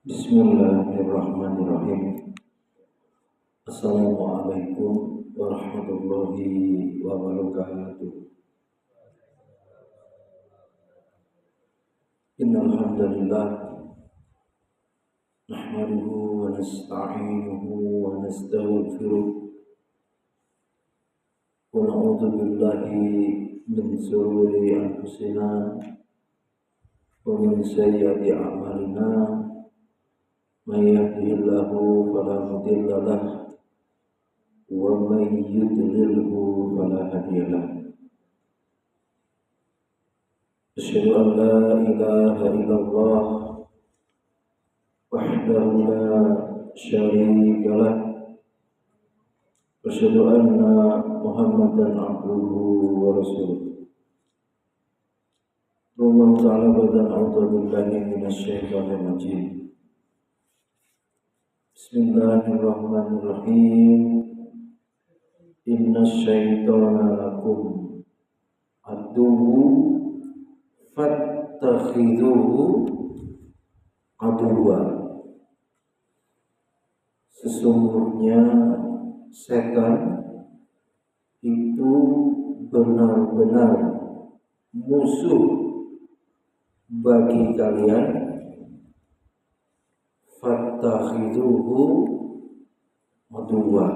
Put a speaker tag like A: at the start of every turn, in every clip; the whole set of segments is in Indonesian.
A: Bismillahirrahmanirrahim. Assalamualaikum warahmatullahi wabarakatuh. Innal hamdalillah nahmaduhu wa nasta'inuhu wa nastaghfiruh wa na'udzu billahi min shururi anfusina wa min sayyiati a'malina. May yahdihillahu fala mudilla lahu wa may yudlilhu fala hadiya lahu. Asyhadu an la ilaha illallah wahdahu la syarika lahu wa asyhadu anna Muhammadan abduhu wa rasuluh. Allah ta'ala badan a'udzu billahi minasyaitonir rajim. Bismillahirrahmanirrahim. Inna syaitana lakum aduwwu fattakhidhuhu aduwwa. Sesungguhnya setan itu benar-benar musuh bagi kalian. Fattakhidhuhu aduwwa,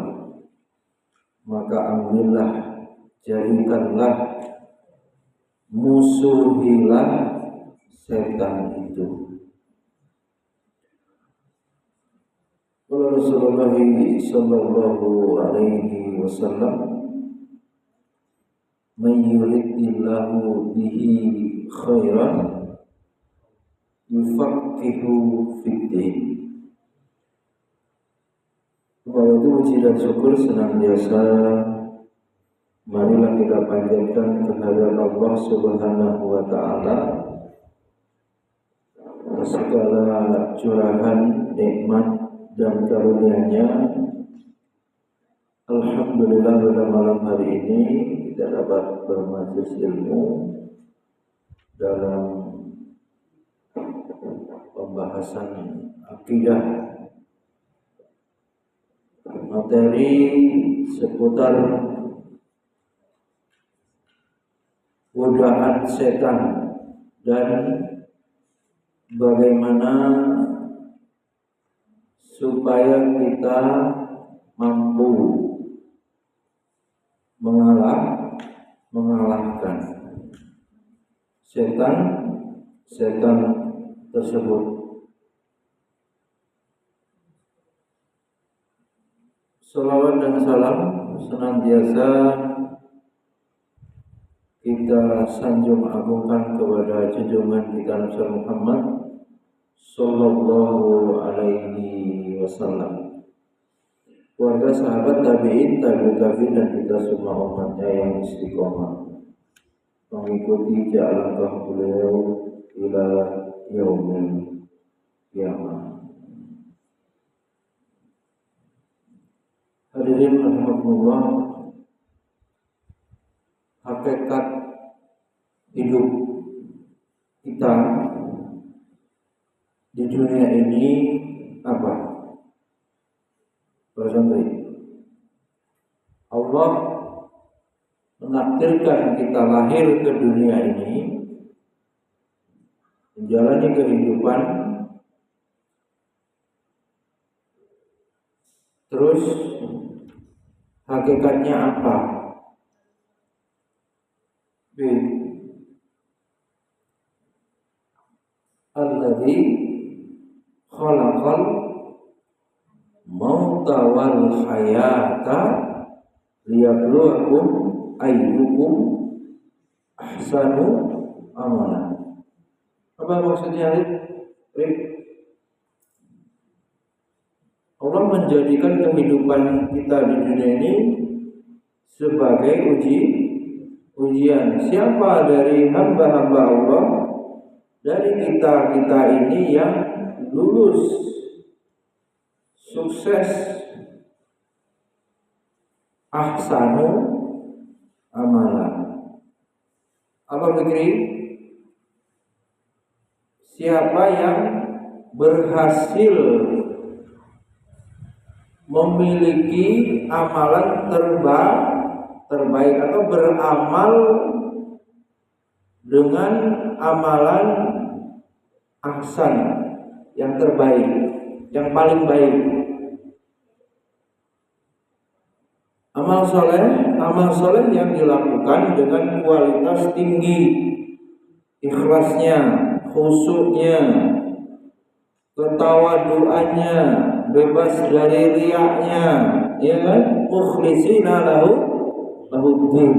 A: maka ambillah, jadikanlah, musuhilah setan itu. Qala Rasulullah sallallahu alaihi wasallam, may yuridillahu bihi khairan yufaqihu fiddin. Bahwa itu puji dan syukur senantiasa marilah kita panjatkan kehadirat Allah Subhanahu wa taala atas segala curahan nikmat dan karunia-Nya. Alhamdulillah pada malam hari ini kita dapat bermajelis ilmu dalam pembahasan akidah, materi seputar godaan setan dan bagaimana supaya kita mampu mengalahkan setan tersebut. Salawat dan salam senantiasa kita sanjung agungkan kepada junjungan kita Nabi Muhammad sallallahu alaihi wasallam, keluarga, sahabat, tabi'in, tabi'in dan kita semua umatnya yang istiqomah mengikuti jalan beliau ila yaumil qiyamah. Hadirin rahimakumullah, hakikat hidup kita di dunia ini apa? Para santri, Allah menakdirkan kita lahir ke dunia ini menjalani kehidupan, terus hakikatnya apa? Alladzi khalaqal mauta wal hayata liyabluwakum ayyukum ahsanu amala. Apa maksudnya, Rik? Allah menjadikan kehidupan kita di dunia ini sebagai ujian. Siapa dari hamba-hamba Allah, dari kita ini yang lulus, sukses, ahsanu amalan. Apa begini? Siapa yang berhasil memiliki amalan terbaik atau beramal dengan amalan ahsan, yang terbaik, yang paling baik. Amal soleh yang dilakukan dengan kualitas tinggi, ikhlasnya, khusyuknya, ketawaduannya, bebas dari riaknya, ya kan? Mukhlisina lahuddin.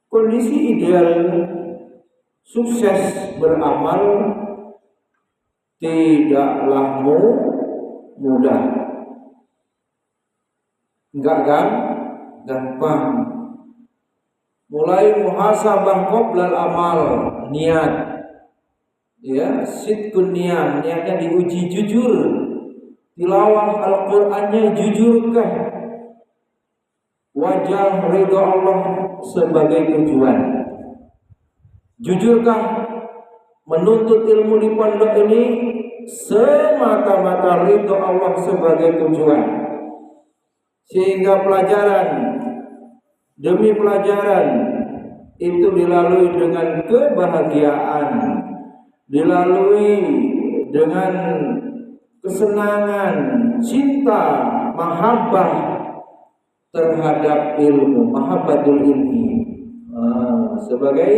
A: Kondisi ideal sukses beramal tidaklah mudah, enggak kan? Gampang. Mulai muhasabah qoblal amal, niat, ya, sidqun niat, niatnya diuji jujur, tilawah Al-Qur'annya jujurkah, wajah ridha Allah sebagai tujuan, jujurkah menuntut ilmu di pondok ini semata-mata ridha Allah sebagai tujuan, sehingga pelajaran demi pelajaran itu dilalui dengan kebahagiaan, dilalui dengan kesenangan, cinta, mahabbah terhadap ilmu, mahabbatul ilmi. Sebagai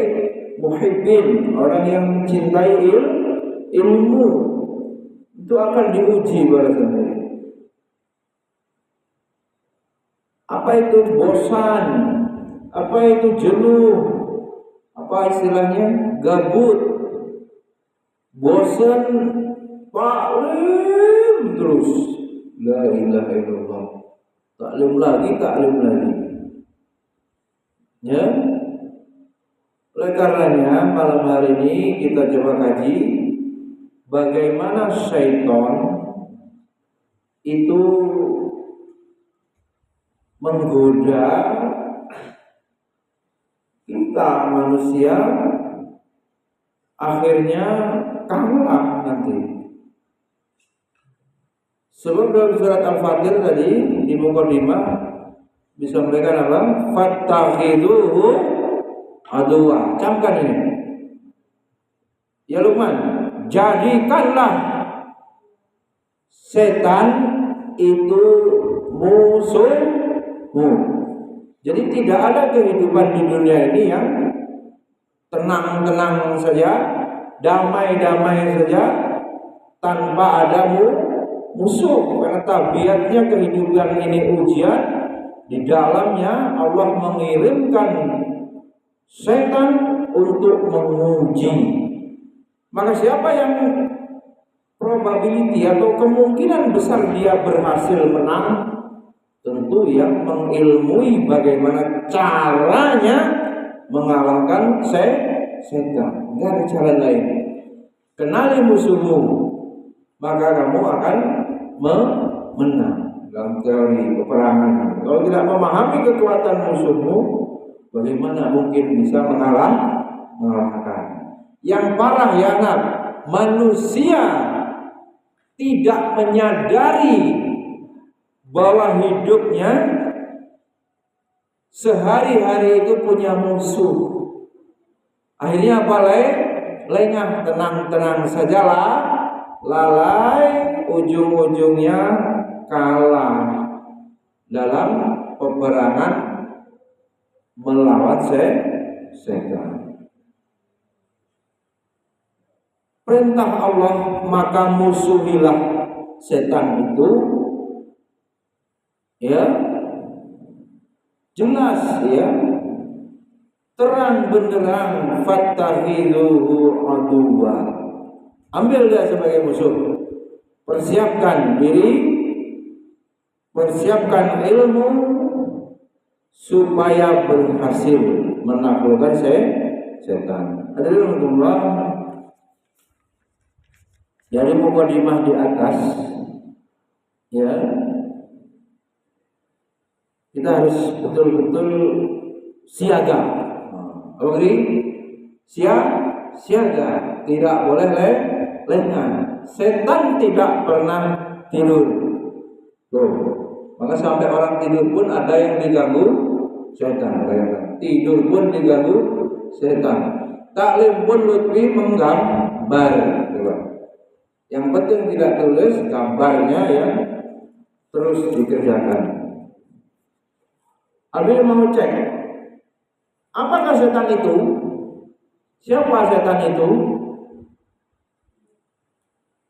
A: muhibbin, orang yang mencintai ilmu, itu akan diuji barangkali. Apa itu bosan? Apa itu jenuh? Apa istilahnya? Gabut, bosan, taklim terus. La ilaha illallah. Taklim lagi. Ya. Oleh karenanya malam hari ini kita coba kaji bagaimana syaitan itu menggoda kita manusia, akhirnya kalah nanti. Sebab dalam surat Al-Fatir tadi di mukadimah disampaikan apa? Fattakhiduhu aduwa. Camkan ini. Ya Luqman, jadikanlah setan itu musuhmu. Jadi tidak ada kehidupan di dunia ini yang tenang-tenang saja, damai-damai saja, tanpa ada musuh. Karena tabiatnya kehidupan ini ujian. Di dalamnya Allah mengirimkan setan untuk menguji. Maka siapa yang probability atau kemungkinan besar dia berhasil menang? Tentu yang mengilmui bagaimana caranya mengalahkan setan. Tidak ada cara lain. Kenali musuhmu, maka kamu akan menang dalam teori peperangan. Kalau tidak memahami kekuatan musuhmu, bagaimana mungkin bisa mengalahkan? Yang parah ya anak, manusia tidak menyadari bahwa hidupnya sehari-hari itu punya musuh. Akhirnya apa? Lengah, tenang-tenang sajalah, lalai, ujung-ujungnya kalah dalam peperangan melawan setan. Perintah Allah, maka musuhilah setan itu, ya, jelas, ya, terang benderang, fattakhiduhu aduwa. Ambil dia sebagai musuh. Persiapkan diri, persiapkan ilmu supaya berhasil menaklukkan setan. Alhamdulillah. Dari mukadimah di atas, ya, kita harus betul-betul siaga. Siaga. tidak boleh lengah. Setan tidak pernah tidur. Tuh. Maka sampai orang tidur pun ada yang diganggu setan. Tidur pun diganggu setan. Taklim pun lutfi menggambar. Yang penting tidak tulis, gambarnya yang terus dikerjakan. Ada yang mau cek, apakah setan itu? Siapa setan itu?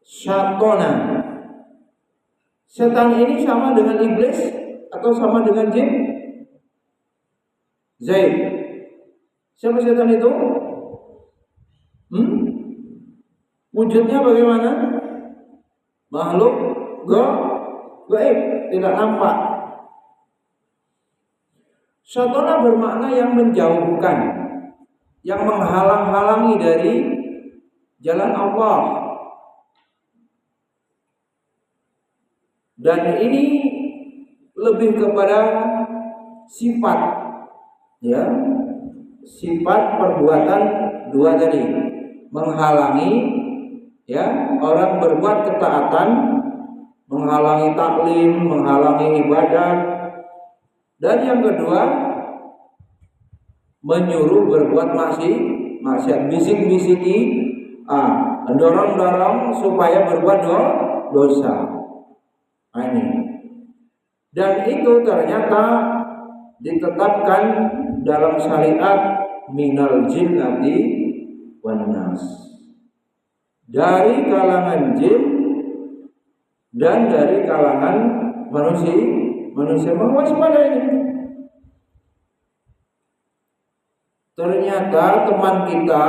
A: Syatona. Setan ini sama dengan iblis atau sama dengan jin? Zaid. Siapa setan itu? Wujudnya bagaimana? Makhluk gaib, tidak nampak. Syatona bermakna yang menjauhkan, yang menghalang-halangi dari jalan Allah. Dan ini lebih kepada sifat, ya, sifat perbuatan dua tadi, menghalangi, ya, orang berbuat ketaatan, menghalangi taklim, menghalangi ibadah, dan yang kedua menyuruh berbuat maksiat, bisik-bisiki, dorong-dorong supaya berbuat dosa. Ini. Dan itu ternyata ditetapkan dalam syariat minal jinnati wan nas, dari kalangan jin dan dari kalangan manusia mewaspadai. Ternyata teman kita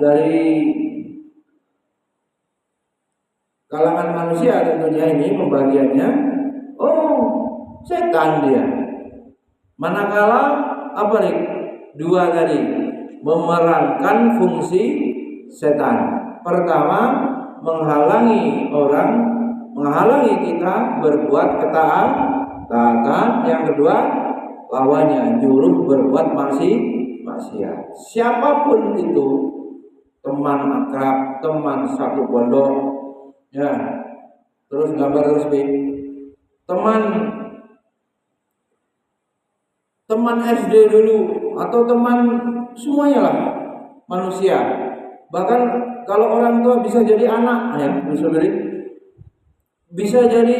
A: dari kalangan manusia tentunya ini pembagiannya, setan dia. Manakala apa nih? Dua tadi memerankan fungsi setan. Pertama, menghalangi kita berbuat ketaatan. Yang kedua, lawannya nyuruh berbuat maksiat. Siapapun itu, teman akrab, teman satu pondok, ya, terus gambar terus teman SD dulu atau teman semuanya lah manusia. Bahkan kalau orang tua bisa jadi anak, ya, bisa jadi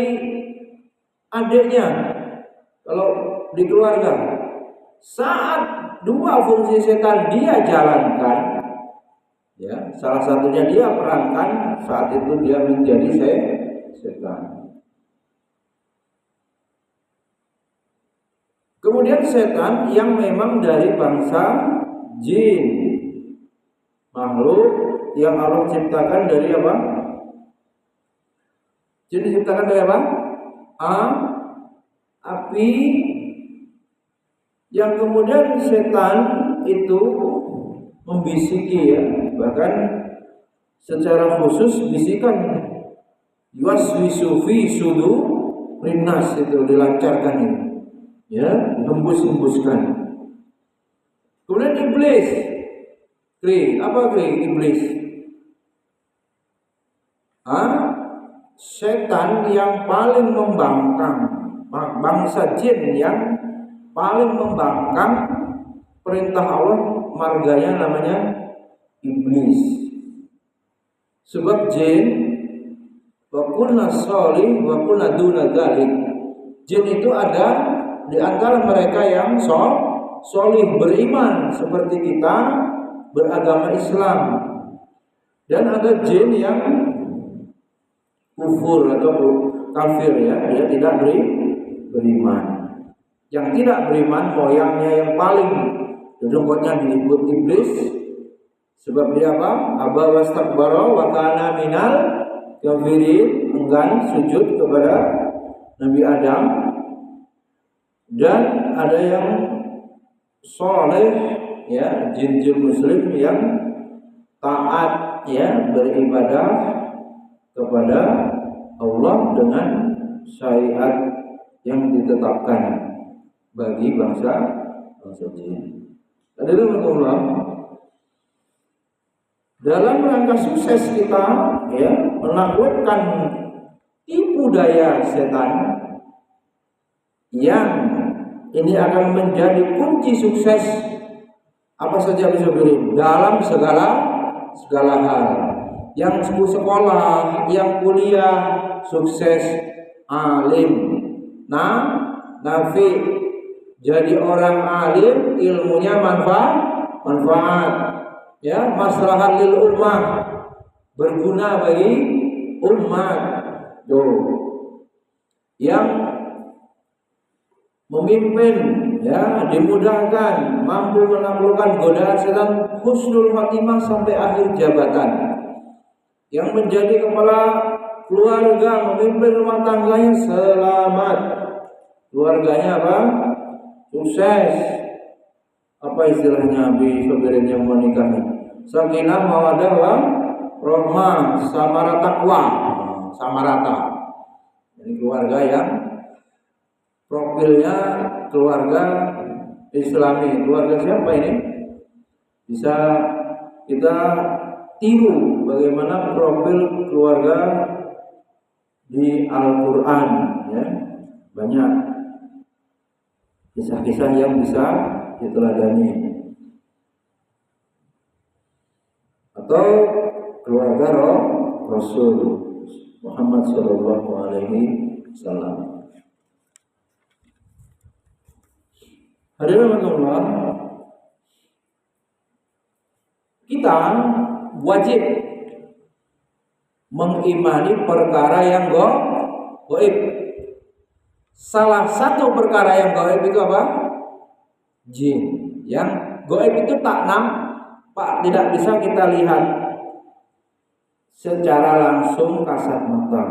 A: adiknya kalau di keluarga. Saat dua fungsi setan dia jalankan, ya, salah satunya dia perankan, saat itu dia menjadi setan. Kemudian setan yang memang dari bangsa jin, makhluk yang Allah ciptakan dari apa? Jin diciptakan dari apa? Api. Yang kemudian setan itu membisiki, ya, bahkan secara khusus bisikan yuwaswisu fi sudurin nas itu dilancarkan ini, ya, hembus-hembuskan. Kemudian iblis, iblis? Setan yang paling membangkang, bangsa jin yang paling membangkang perintah Allah, marganya namanya iblis. Sebab jin wa kunna sholih wa kunna duna dzalik. Jin itu ada di antara mereka yang sholih, beriman seperti kita, beragama Islam. Dan ada jin yang kufur atau kafir, ya, dia tidak beriman. Yang tidak beriman, moyangnya yang paling dengkotnya disebut iblis. Sebab dia apa? Aba wastakbara wa kana minal kafirin, enggan sujud kepada Nabi Adam. Dan ada yang soleh, ya, jin-jin muslim yang taat, ya, beribadah kepada Allah dengan syariat yang ditetapkan bagi bangsa jin. Hadirin Allah, dalam rangka sukses kita ya menaklukkan tipu daya setan yang ini akan menjadi kunci sukses apa saja bisa beri dalam segala hal. Yang sekolah, yang kuliah sukses, alim, nafi, jadi orang alim, ilmunya manfaat, ya, maslahat lil ummah, berguna bagi umat. Tuh. Yang memimpin, ya, dimudahkan, mampu menaklukkan godaan setan, husnul khatimah sampai akhir jabatan. Yang menjadi kepala keluarga, memimpin rumah tangganya selamat, keluarganya apa? Sukses. Apa istilahnya Abi Sobirin yang menikah? Sakinah mawaddah warahmah, samara taqwa, samarata. Ini keluarga yang profilnya keluarga Islami. Keluarga siapa ini? Bisa kita tiru bagaimana profil keluarga di Al-Quran, ya. Banyak kisah-kisah yang bisa diteladani. Atau keluarga Rasul Muhammad Shallallahu Alaihi Wasallam. Hadirin Allah, kita wajib mengimani perkara yang gaib. Salah satu perkara yang gaib itu apa? Jin. Yang gaib itu tak nampak, tidak bisa kita lihat secara langsung kasat mata.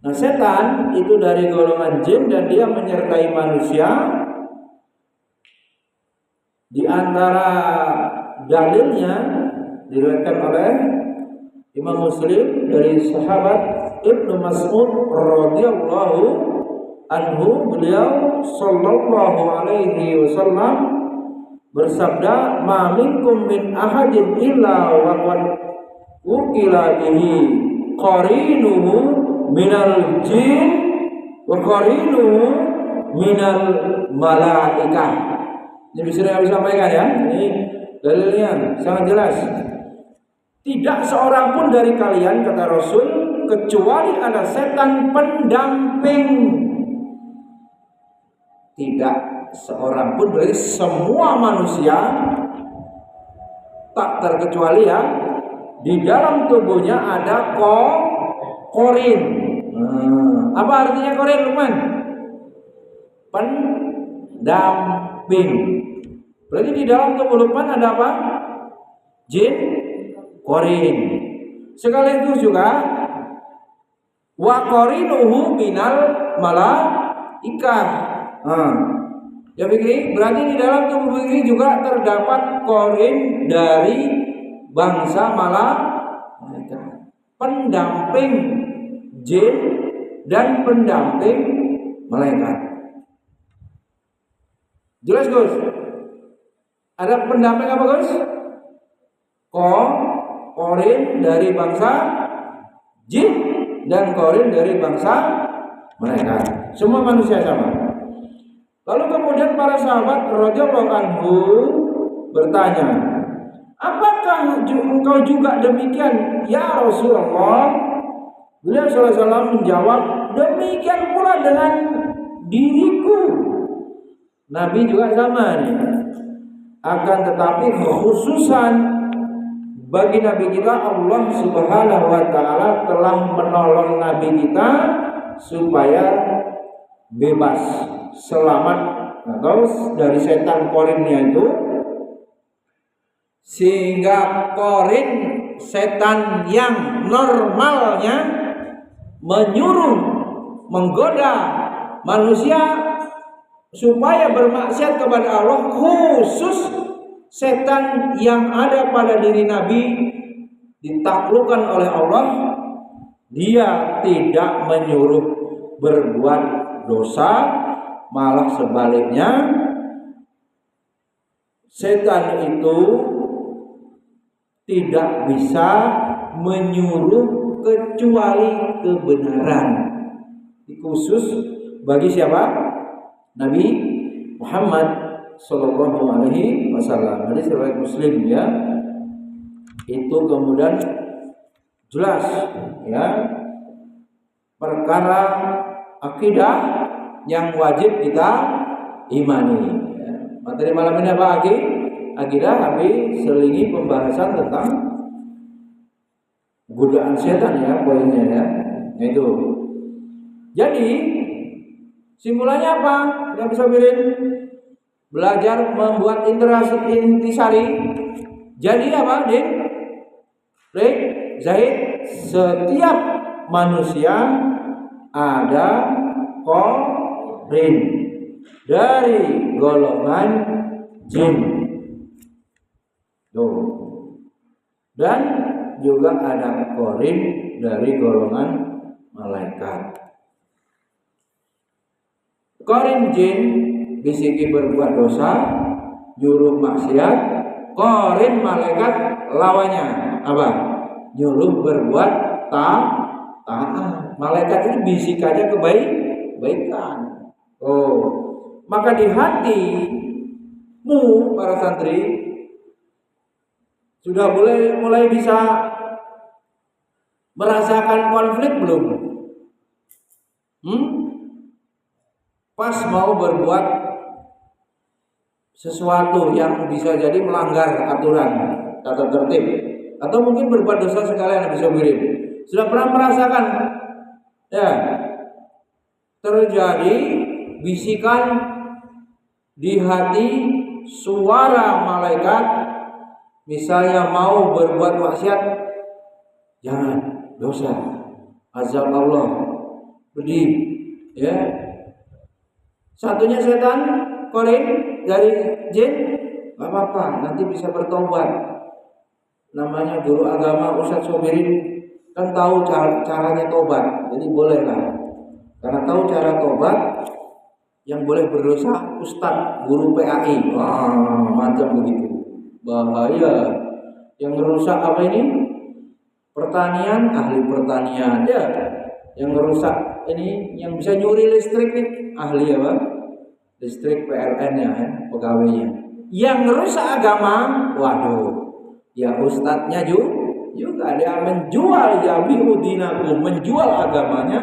A: Nah, setan itu dari golongan jin dan dia menyertai manusia. Di antara dalilnya diriwayatkan oleh Imam Muslim dari sahabat Ibnu Mas'ud radhiyallahu anhu, beliau sallallahu alaihi wasallam bersabda, "Ma minkum min ahadin illa wa qad ukila bihi qarinuhu minal jin wa qarinuhu minal malaikah." Ini bisa disampaikan ya. Ini dalilnya sangat jelas. Tidak seorang pun dari kalian, kata Rasul, kecuali ada setan pendamping. Tidak seorang pun dari semua manusia, tak terkecuali ya, di dalam tubuhnya ada korin. Apa artinya korin, Lukman? Pendamping. Berarti di dalam tubuh Lukman ada apa? Jin, korin. Sekaligus juga wa qorinuhu minal malaikah. Ya Fikri, berarti di dalam tubuh Fikri juga terdapat korin dari bangsa malaikat, pendamping jin dan pendamping malaikat. Jelas Gus? Ada pendamping apa Gus? Korin dari bangsa jin dan korin dari bangsa malaikat. Semua manusia sama. Lalu kemudian para sahabat radhiyallahu anhu bertanya, apakah engkau juga demikian ya Rasulullah? Beliau sallallahu alaihi wasallam menjawab, demikian pula dengan diriku. Nabi juga sama nih. Akan tetapi khususan bagi Nabi kita, Allah Subhanahu wa Ta'ala telah menolong Nabi kita supaya bebas, selamat atau dari setan korinnya itu, sehingga korin setan yang normalnya menyuruh, menggoda manusia supaya bermaksiat kepada Allah, khusus setan yang ada pada diri Nabi ditaklukkan oleh Allah, dia tidak menyuruh berbuat dosa, malah sebaliknya setan itu tidak bisa menyuruh kecuali kebenaran. Khusus bagi siapa? Nabi Muhammad Sallallahu Alaihi Wasallam. Hadis riwayat Muslim ya. Itu kemudian jelas ya, perkara akidah yang wajib kita imani ya. Materi malam ini apa lagi? Akidah, tapi selingi pembahasan tentang godaan setan ya, poinnya ya. Itu. Jadi simpulannya apa? Yang bisa birin belajar membuat intisari. Jadi apa, Dik? Rik, Zaid, setiap manusia ada qarin dari golongan jin. Tuh. Dan juga ada qarin dari golongan malaikat. Qarin jin bisiki berbuat dosa, nyuruh maksiat. Qarin malaikat lawannya apa? Nyuruh berbuat taat. Malaikat itu bisikannya kebaikan. Oh, maka di hatimu para santri sudah mulai bisa merasakan konflik belum? Pas mau berbuat sesuatu yang bisa jadi melanggar aturan tata tertib, atau mungkin berbuat dosa sekalian bisa mirip. Sudah pernah merasakan ya terjadi bisikan di hati, suara malaikat, misalnya mau berbuat maksiat, jangan, dosa, azab Allah, pedih ya. Satunya setan, qarin dari jin, gak apa-apa, nanti bisa bertobat. Namanya guru agama Ustadz Sobirin kan tahu caranya tobat, jadi bolehlah. Karena tahu cara tobat, yang boleh berdosa Ustadz, guru PAI, macam begitu, bahaya. Yang merusak apa ini? Pertanian, ahli pertanian ya. Yang merusak ini, yang bisa nyuri listrik nih, ahli apa? Listrik PLN-nya ya, pegawainya. Yang merusak agama, waduh, ya ustadznya juga dia menjual yabiudinakum, menjual agamanya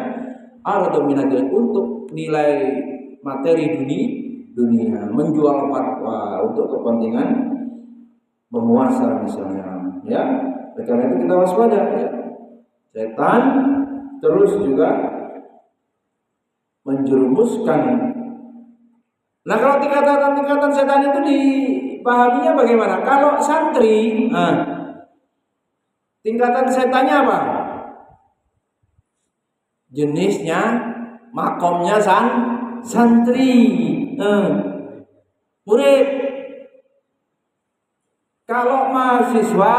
A: atau minajil untuk nilai materi dunia, menjual fatwa untuk kepentingan penguasa misalnya ya. Karena itu kita waspada ya. Setan terus juga menjerumuskan. Nah, kalau tingkatan setan itu dipahaminya bagaimana? Kalau santri, tingkatan setannya apa? Jenisnya, makomnya santri, murid. Kalau mahasiswa,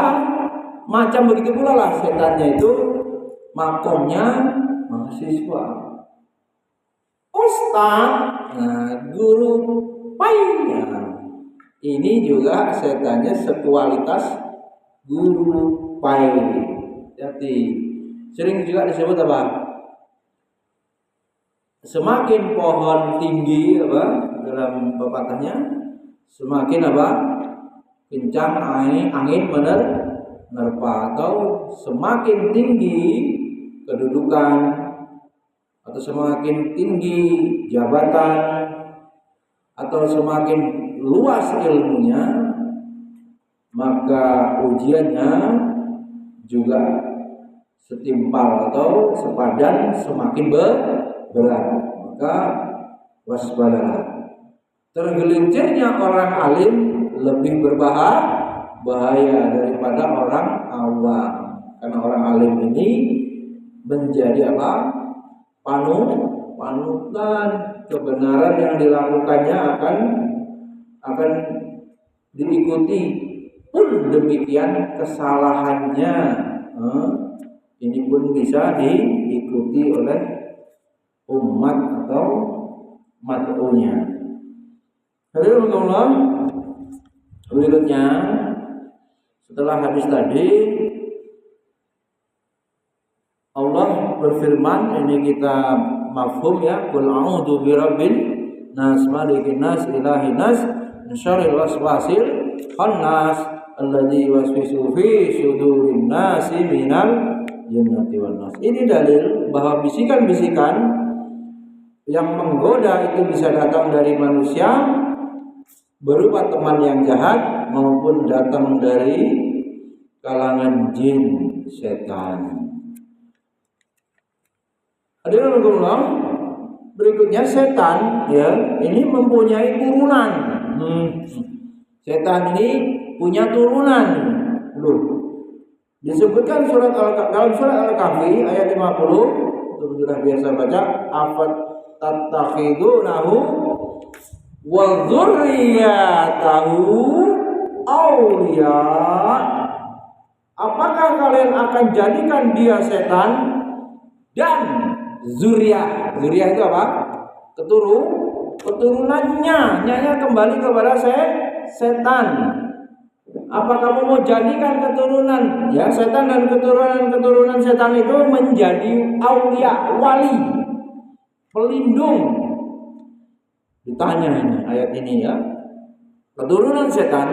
A: macam begitu pula lah setannya itu, makomnya mahasiswa. Ustaz, guru painya, ini juga setannya sekualitas guru pai. Jadi sering juga disebut apa? Semakin pohon tinggi apa dalam pepatahnya, semakin apa? Kencang angin menerpa, atau semakin tinggi kedudukan, atau semakin tinggi jabatan, atau semakin luas ilmunya, maka ujiannya juga setimpal atau sepadan, semakin berat. Maka waspadalah. Tergelincirnya orang alim lebih berbahaya daripada orang awam, karena orang alim ini menjadi apa? Panutan. Kebenaran yang dilakukannya akan diikuti, pun demikian kesalahannya ini pun bisa diikuti oleh umat atau mat'unya. Hadirin Allah, berikutnya Setelah hadis tadi, Allah berfirman, ini kita mafhum ya, qul a'udzu birabbin nas, malikin nas, ilahin nas, min syarril waswasil khannas alladzi yuwaswisu fi sudurin nasi minal jinnati wan nas. Ini dalil bahwa bisikan-bisikan yang menggoda itu bisa datang dari manusia berupa teman yang jahat maupun datang dari kalangan jin, setan. Hadirin Allah, berikutnya setan ya, ini mempunyai turunan. Setan ini punya turunan. Disebutkan dalam surat Al-Kahfi ayat 50, itu sudah biasa baca, afat tattakhidunahu wa dzurriyyatahu awliya. Apakah kalian akan jadikan dia setan dan zuriyah itu apa? Keturunannya, nyanya kembali kepada setan. Apa kamu mau jadikan keturunan ya setan dan keturunan setan itu menjadi aulia, wali, pelindung? Ditanya ini ayat ini ya. Keturunan setan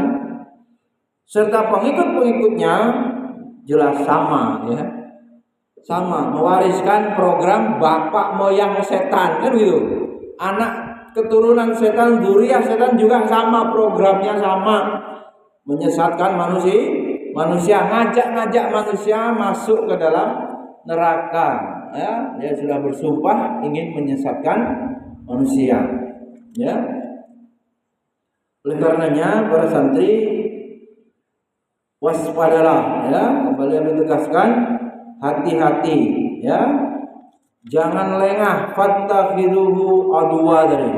A: serta pengikut-pengikutnya jelas sama ya. Sama, mewariskan program bapak moyang setan, kan gitu. Anak keturunan setan, zuriyah setan juga sama, programnya sama, menyesatkan manusia, ngajak manusia masuk ke dalam neraka. Ya, dia sudah bersumpah ingin menyesatkan manusia. Ya, oleh karenanya para santri waspadalah, ya, kembali ditegaskan. Hati-hati ya, jangan lengah. Fattakhiduhu aduwa dari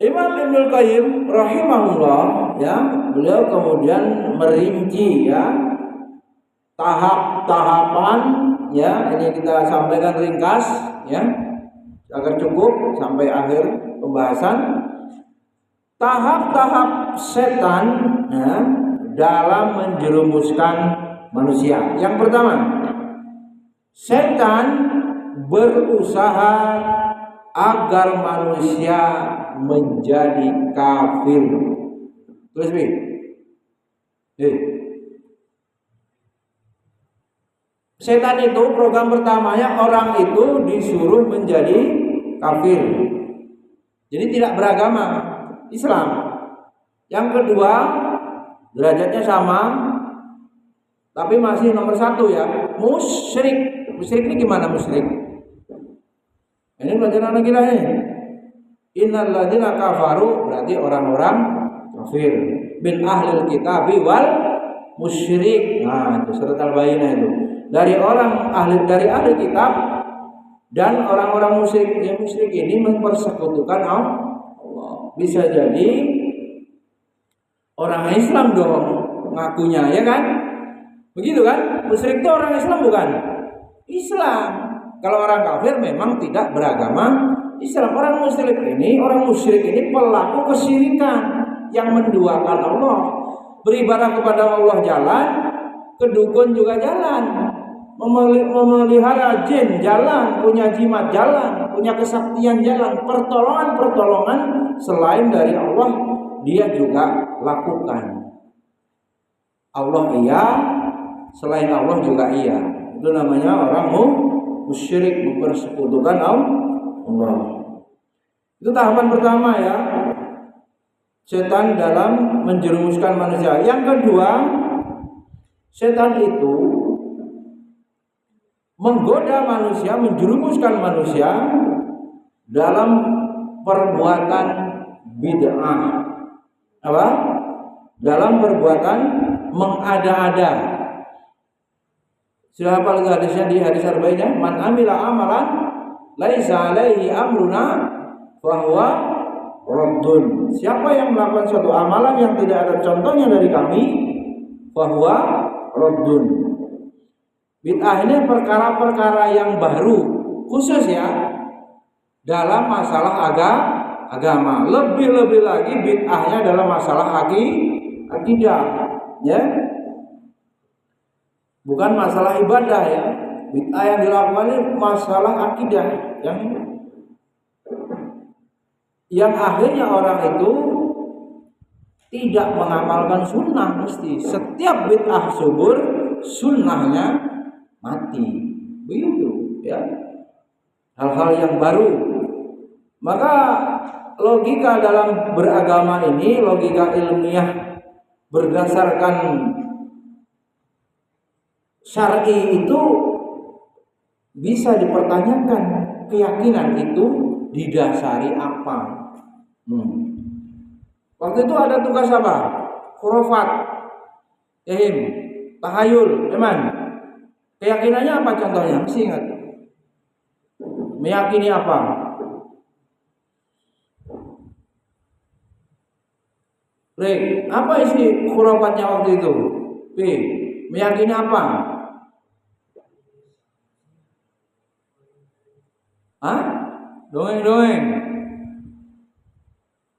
A: Imam Ibnul Qayyim rahimahullah ya, beliau kemudian merinci ya tahap-tahapan ya, ini kita sampaikan ringkas ya agar cukup sampai akhir pembahasan. Tahap-tahap setan ya, dalam menjerumuskan manusia. Yang pertama, setan berusaha agar manusia menjadi kafir. Terus setan itu program pertamanya orang itu disuruh menjadi kafir. Jadi tidak beragama Islam. Yang kedua, derajatnya sama, tapi masih nomor satu ya, musyrik. Musyrik ini gimana musyrik? Ini pelajaran anak kita ini. Innal ladzina kafaru berarti orang-orang kafir. Min ahlil kitabi wal musyrik. Nah, itu surat Al-Bayyinah itu. Dari ahli kitab dan orang-orang musyrik. Yang musyrik ini mempersekutukan Allah. Bisa jadi orang Islam dong ngakunya, ya kan? Begitu kan? Musyrik itu orang Islam bukan? Islam. Kalau orang kafir memang tidak beragama Islam. Orang musyrik ini pelaku kesyirikan yang menduakan Allah. Beribadah kepada Allah jalan, ke dukun juga jalan. Memelihara jin jalan, punya jimat jalan, punya kesaktian jalan. Pertolongan selain dari Allah dia juga lakukan. Allah iya, selain Allah juga iya. Itu namanya orang musyrik, mempersekutukan Allah. Itu tahapan pertama ya, setan dalam menjerumuskan manusia. Yang kedua, setan itu menggoda manusia, menjerumuskan manusia dalam perbuatan bid'ah. Apa? Dalam perbuatan mengada-ada. Sudah hafal hadisnya di hadis Arba'in, man amila amalan laisa alaihi amruna fahuwa raddun. Siapa yang melakukan suatu amalan yang tidak ada contohnya dari kami, fahuwa raddun. Bid'ah ini perkara-perkara yang baru, khusus ya dalam masalah agama. Lebih-lebih lagi bid'ahnya dalam masalah akidah. ya. Bukan masalah ibadah ya. Bid'ah yang dilakukan ini masalah akidah yang akhirnya orang itu tidak mengamalkan sunnah. Mesti setiap bid'ah subur, sunnahnya mati. Begitu ya. Hal-hal yang baru. Maka logika dalam beragama ini, logika ilmiah berdasarkan syar'i itu bisa dipertanyakan, keyakinan itu didasari apa. Waktu itu ada tugas apa? Khurafat, tahayul, eman. Keyakinannya apa contohnya? Mesti ingat. Meyakini apa? Apa isi khurafatnya waktu itu? Meyakini apa? Dongeng-dongeng.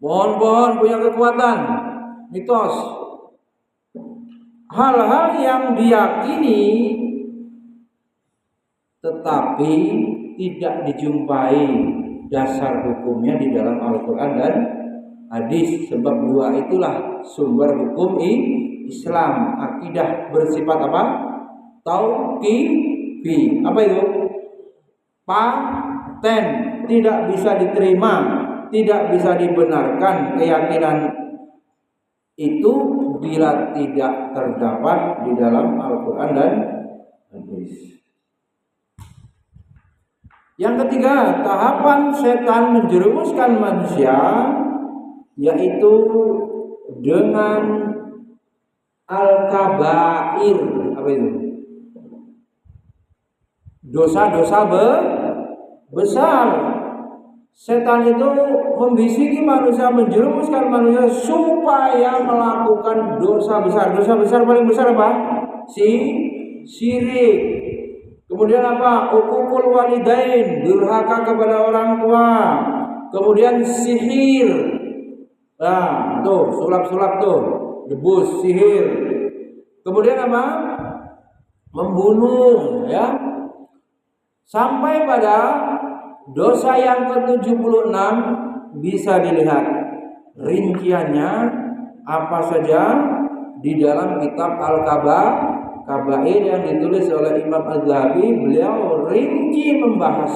A: Pohon-pohon punya kekuatan. Mitos. Hal-hal yang diyakini tetapi tidak dijumpai dasar hukumnya di dalam Al-Quran dan hadis. Sebab dua itulah sumber hukum Islam. Akidah bersifat apa? Tauqifi. Apa itu? Paten, tidak bisa diterima, tidak bisa dibenarkan keyakinan itu bila tidak terdapat di dalam Al-Quran dan hadis. Yang ketiga, tahapan setan menjerumuskan manusia yaitu dengan al-kabair. Apa itu? Dosa-dosa besar. Setan itu membisiki manusia, menjerumuskan manusia supaya melakukan dosa besar. Dosa besar paling besar apa? Syirik. Kemudian apa? Uququl walidain, durhaka kepada orang tua. Kemudian sihir. Nah, tuh sulap-sulap tuh, debus, sihir. Kemudian apa? Membunuh, ya. Sampai pada dosa yang ke-76 bisa dilihat rinciannya apa saja di dalam kitab Al-Kabair yang ditulis oleh Imam Az-Zahabi. Beliau rinci membahas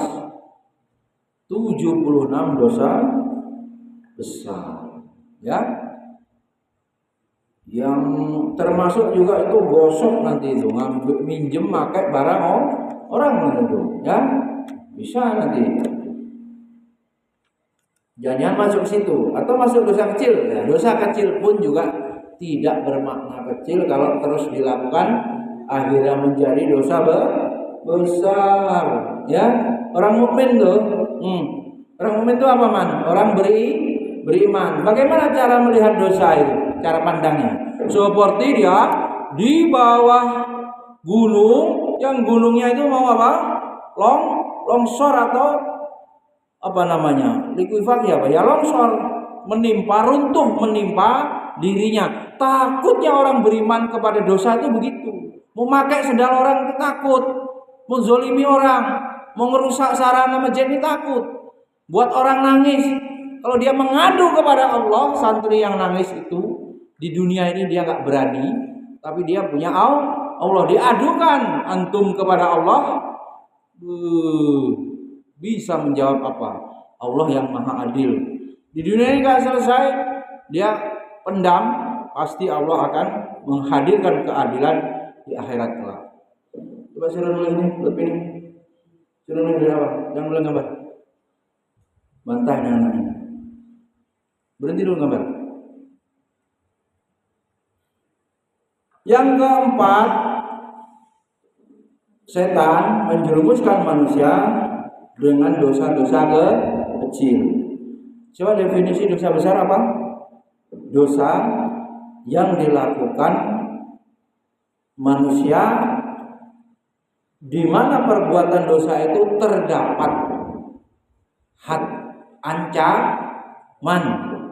A: 76 dosa besar, ya. Yang termasuk juga itu gosok nanti itu, ngambil minjem pakai barang orang itu, ya. Bisa nanti. Jangan masuk situ atau masuk dosa kecil. Ya, dosa kecil pun juga tidak bermakna kecil kalau terus dilakukan akhirnya menjadi dosa besar, ya. Orang mukmin tuh, orang mukmin itu apa man? Orang beriman. Bagaimana cara melihat dosa itu? Cara pandangnya seperti dia di bawah gunung, yang gunungnya itu mau apa? Longsor atau apa namanya? Likuifaksi apa? Ya longsor, runtuh menimpa dirinya. Takutnya orang beriman kepada dosa itu begitu. Memakai sendal orang itu takut, menzolimi orang, mau ngerusak sarana masjid ini takut, buat orang nangis. Kalau dia mengadu kepada Allah, santri yang nangis itu di dunia ini dia nggak berani, tapi dia punya Allah, diadukan antum kepada Allah, bisa menjawab apa? Allah yang maha adil. Di dunia ini nggak selesai, dia pendam, pasti Allah akan menghadirkan keadilan di akhirat kelak. Coba suruh nulis ini, lebih ini. Suruh nulis dari awal, jangan mulai gambar. Bantah dengan ini. Berhenti dulu gambar. Yang keempat, setan menjerumuskan manusia dengan dosa-dosa kecil. Coba definisi dosa besar apa? Dosa yang dilakukan manusia di mana perbuatan dosa itu terdapat ancaman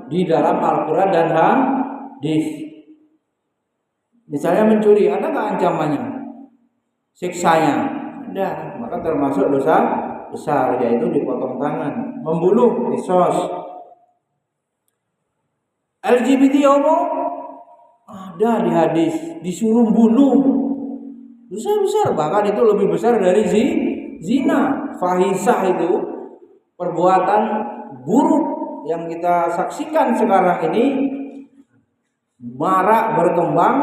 A: di dalam Al-Quran dan hadis. Misalnya mencuri, ada nggak ancamannya? Siksanya? Ada. Maka termasuk dosa besar, yaitu dipotong tangan. Membunuh, kisos. LGBT homo ada di hadis, disuruh bunuh. Dosa besar, bahkan itu lebih besar dari zina. Fahisah itu perbuatan buruk yang kita saksikan sekarang ini, marak berkembang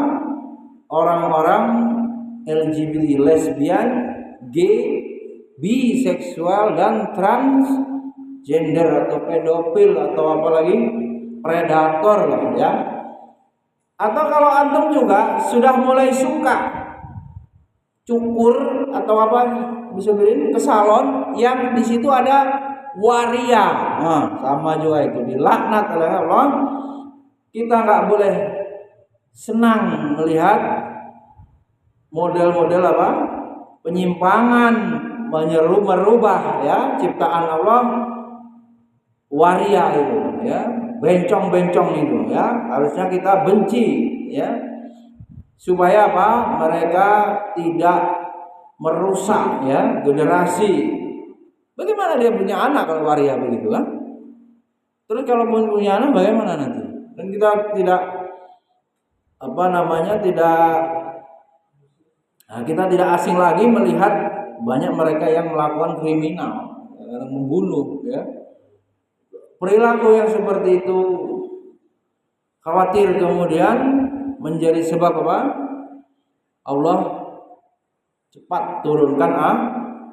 A: orang-orang LGBT, lesbian, gay, biseksual dan transgender atau pedofil atau apalagi predator lah ya. Atau kalau antum juga sudah mulai suka cukur atau apa bisa beliin ke salon yang di situ ada waria, nah, sama juga itu dilaknat oleh Allah. Kita nggak boleh senang melihat model-model apa penyimpangan, merubah ya ciptaan Allah, waria itu ya, bencong-bencong itu ya, harusnya kita benci ya, supaya apa? Mereka tidak merusak ya generasi. Bagaimana dia punya anak kalau waria begitu kan? Terus kalau punya anak bagaimana nanti? Dan kita tidak kita tidak asing lagi melihat banyak mereka yang melakukan kriminal, membunuh ya. Perilaku yang seperti itu khawatir kemudian menjadi sebab apa? Allah cepat turunkan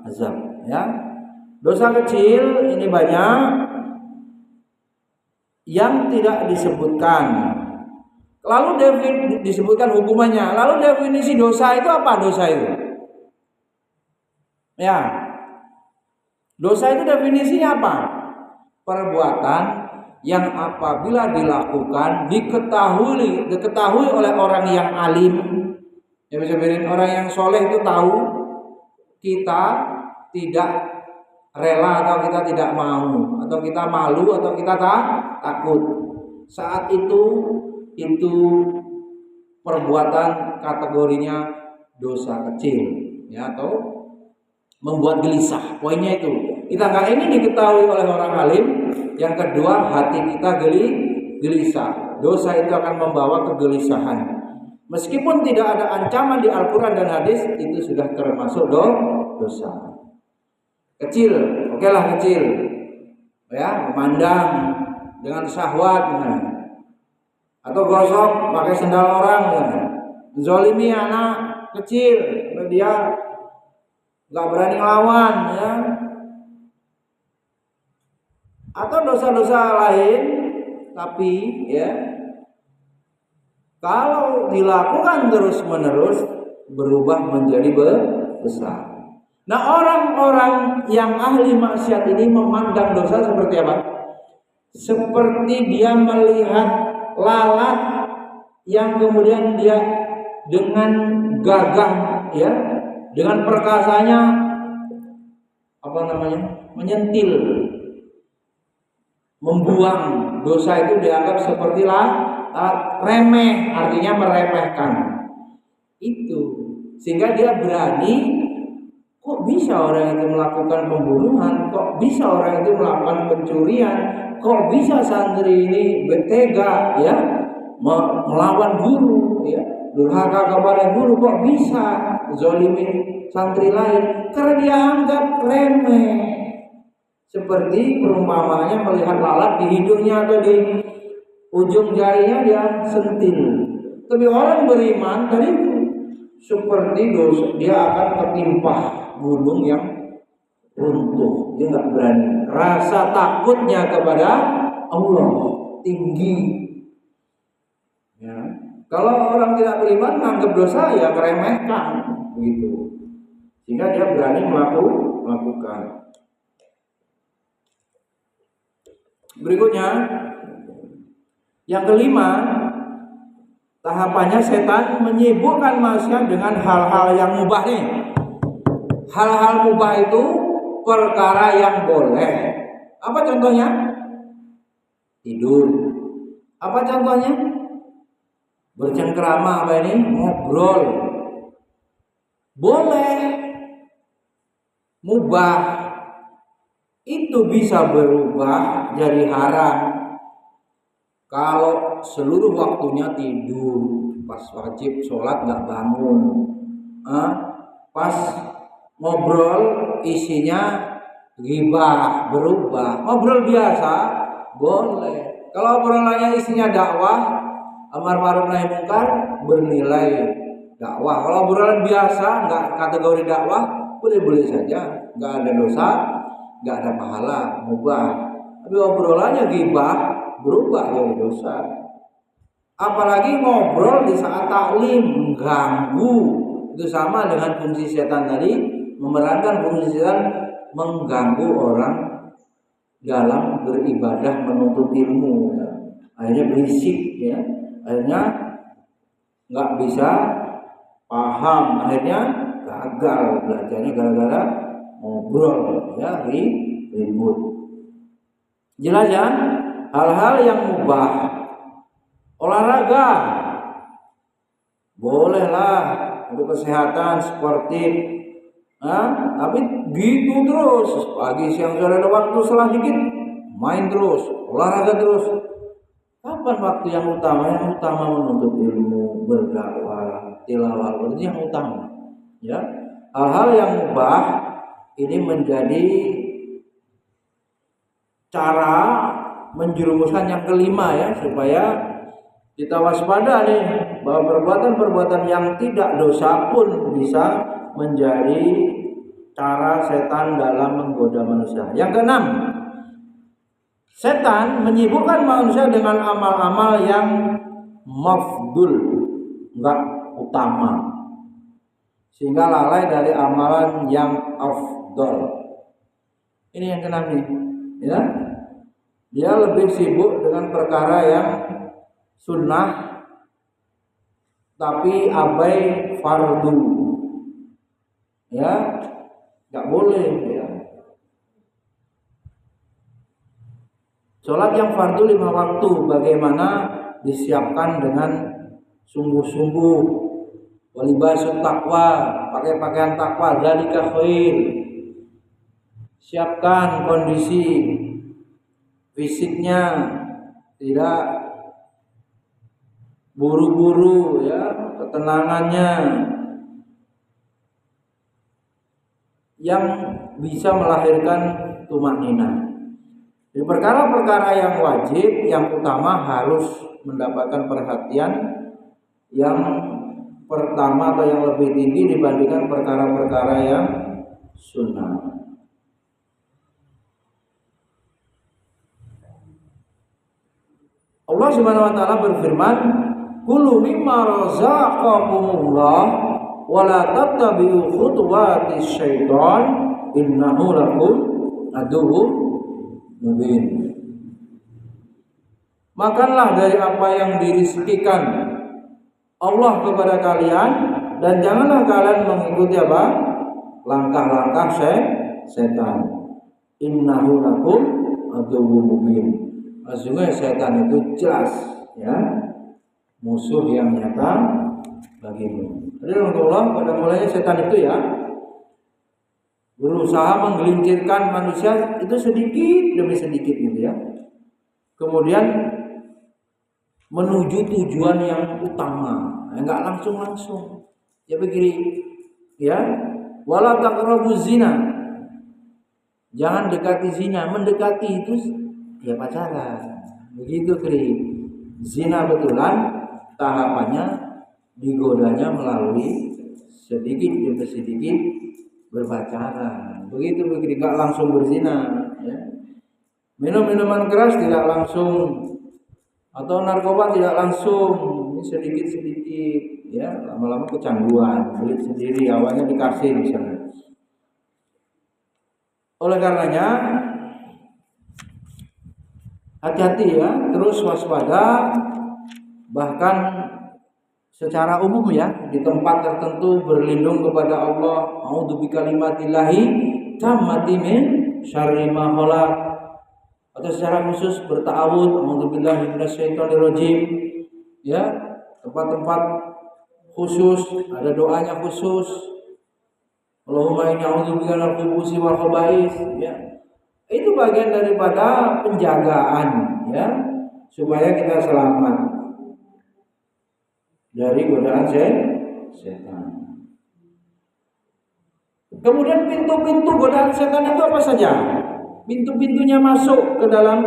A: azab ya. Dosa kecil ini banyak yang tidak disebutkan. Lalu disebutkan hukumannya. Lalu definisi dosa itu apa? Dosa itu ya, dosa itu definisinya apa? Perbuatan yang apabila dilakukan diketahui oleh orang yang alim, ya bisa berin orang yang soleh itu tahu kita tidak rela atau kita tidak mau atau kita malu atau kita takut, saat itu perbuatan kategorinya dosa kecil ya, atau membuat gelisah. Poinnya itu kita nggak ingin diketahui oleh orang alim. Yang kedua, hati kita gelisah. Dosa itu akan membawa kegelisahan. Meskipun tidak ada ancaman di Al-Quran dan hadis, itu sudah termasuk dosa kecil. Oke lah kecil ya, memandang dengan syahwat atau gosok pakai sendal orang ya. Zolimi anak kecil, dia nggak berani lawan ya. Atau dosa-dosa lain, tapi ya kalau dilakukan terus-menerus berubah menjadi besar. Nah, orang-orang yang ahli maksiat ini memandang dosa seperti apa? Seperti dia melihat lalat yang kemudian dia dengan gagah ya, dengan perkasanya menyentil, membuang. Dosa itu dianggap seperti remeh, artinya meremehkan itu, sehingga dia berani. Kok bisa orang itu melakukan pembunuhan? Kok bisa orang itu melakukan pencurian? Kok bisa santri ini bertega ya melawan guru ya, durhaka kepada guru? Kok bisa zolimin santri lain? Karena dia anggap remeh. Seperti perumpamanya melihat lalat di hidungnya atau di ujung jarinya dia sentil. Tapi orang beriman tadi seperti dosa, dia akan tertimpa gunung yang runtuh. Dia nggak berani. Rasa takutnya kepada Allah tinggi. Ya. Kalau orang tidak beriman menganggap dosa ya meremehkan, begitu. Sehingga dia berani melakukan. Berikutnya, yang kelima, tahapannya setan menyibukkan manusia dengan hal-hal yang mubah nih. Hal-hal mubah itu perkara yang boleh. Apa contohnya? Tidur. Apa contohnya? bercengkrama apa ini? Ngobrol. Boleh. Mubah. Itu bisa berubah jadi haram kalau seluruh waktunya tidur, pas wajib sholat nggak bangun, pas ngobrol isinya ghibah, berubah. Ngobrol biasa boleh. Kalau obrolannya isinya dakwah, amar ma'ruf nahi munkar, bernilai dakwah. Kalau obrolan biasa nggak kategori dakwah, boleh-boleh saja, nggak ada dosa, nggak ada pahala, mubah. Tapi obrolannya ghibah, berubah jadi dosa. Apalagi ngobrol di saat taklim, mengganggu. Itu sama dengan fungsi setan tadi, memerankan fungsi setan mengganggu orang dalam beribadah menuntut ilmu. Ya. Akhirnya berisik, ya. Akhirnya nggak bisa paham, akhirnya gagal belajarnya gara-gara ngobrol, ya, ribut. Jelas ya, hal-hal yang mubah. Olahraga bolehlah untuk kesehatan sportif, tapi gitu terus pagi siang sore ada waktu, setelah dikit main terus, olahraga terus. Kapan waktu yang utama? Yang utama menuntut ilmu, berdakwah, tilawah, itu yang utama. Ya, hal-hal yang mubah ini menjadi cara menjerumuskan yang kelima, ya, supaya kita waspada nih bahwa perbuatan-perbuatan yang tidak dosa pun bisa menjadi cara setan dalam menggoda manusia. Yang keenam, setan menyibukkan manusia dengan amal-amal yang mafdul, enggak utama, sehingga lalai dari amalan yang afdol. Ini yang keenam nih, ya. Dia lebih sibuk dengan perkara yang sunnah tapi abai fardu, ya, nggak boleh, ya. Sholat yang fardu 5 waktu bagaimana disiapkan dengan sungguh-sungguh, walibasut takwa, pakai pakaian takwa, dzalika khair. Siapkan kondisi fisiknya, tidak buru-buru, ya, ketenangannya yang bisa melahirkan tumakninah. Di perkara-perkara yang wajib, yang utama harus mendapatkan perhatian yang pertama atau yang lebih tinggi dibandingkan perkara-perkara yang sunnah. Allah Subhanahu wa taala berfirman, "Kulu mimma razaqakumullah wa la tattabi'u khutuwatis syaitan innahu lakum aduwwun mubin." Makanlah dari apa yang dirizkikan Allah kepada kalian dan janganlah kalian mengikuti apa? Langkah-langkah setan. Innahu lakum aduwwun mubin. Sesungguhnya setan itu jelas, ya, musuh yang nyata bagimu. Jadi Allah pada mulanya setan itu, ya, berusaha menggelincirkan manusia itu sedikit demi sedikit gitu, ya. Kemudian menuju tujuan yang utama, enggak langsung. Ya begini, ya, wala taqrabuz zina. Jangan dekati zina, mendekati itu ya pacaran. Begitu zina betulan tahapannya digodanya melalui sedikit demi sedikit berpacaran. Begitu enggak langsung berzina, ya. Minum minuman keras tidak langsung, atau narkoba tidak langsung, ini sedikit-sedikit, ya, lama-lama kecanduan, beli sendiri, awalnya dikasih misalnya. Oleh karenanya hati-hati, ya, terus waspada, bahkan secara umum, ya, di tempat tertentu berlindung kepada Allah, a'udzu bikalimatillahi tammati min syarri ma khalaq, atau secara khusus berta'awudz, a'udzu billahi minasyaitonir rajim, ya, tempat-tempat khusus, ada doanya khusus. Allahumma inni a'udzubika minal khubuthi wal khaba'is, ya. Itu bagian daripada penjagaan, ya, supaya kita selamat dari godaan setan. Kemudian pintu-pintu godaan setan itu apa saja? Pintu-pintunya masuk ke dalam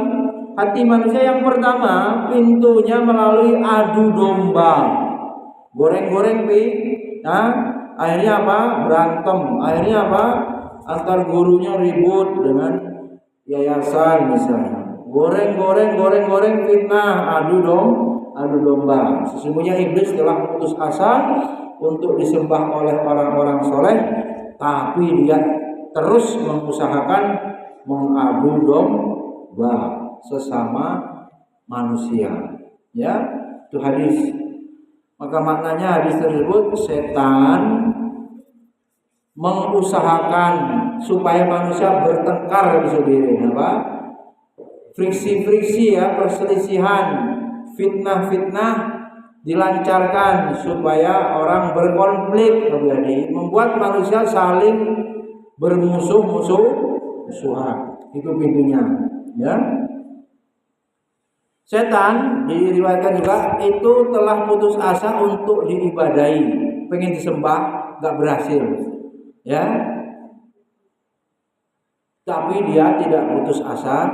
A: hati manusia. Yang pertama, pintunya melalui adu domba. Goreng-goreng akhirnya apa? Berantem. Akhirnya apa? Antar gurunya ribut dengan yayasan misalnya. Goreng, fitnah, adu domba. Sesungguhnya iblis telah putus asa untuk disembah oleh orang-orang soleh, tapi dia terus mengusahakan mengadu domba sesama manusia. Ya, itu hadis. Maka maknanya hadis tersebut, setan mengusahakan supaya manusia bertengkar sendiri, apa? Friksi-friksi, ya, perselisihan, fitnah-fitnah dilancarkan supaya orang berkonflik terjadi, membuat manusia saling bermusuhan. Itu pintunya, ya. Setan diriwayatkan juga itu telah putus asa untuk diibadahi, pengen disembah, gak berhasil, ya. Tapi dia tidak putus asa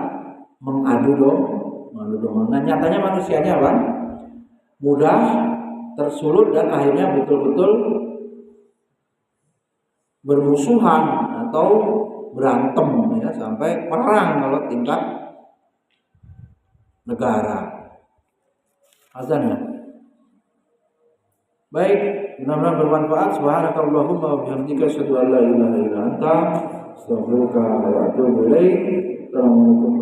A: mengadu domba. Nah, nyatanya manusianya apa? Mudah tersulut dan akhirnya betul-betul bermusuhan atau berantem, ya, sampai perang kalau tingkat negara. Azan, ya. Baik, mudah-mudahan bermanfaat. Subhanakallahumma wa bihamdika asyhadu an la ilaha illa anta astaghfiruka wa atubu ilaik. Assalamualaikum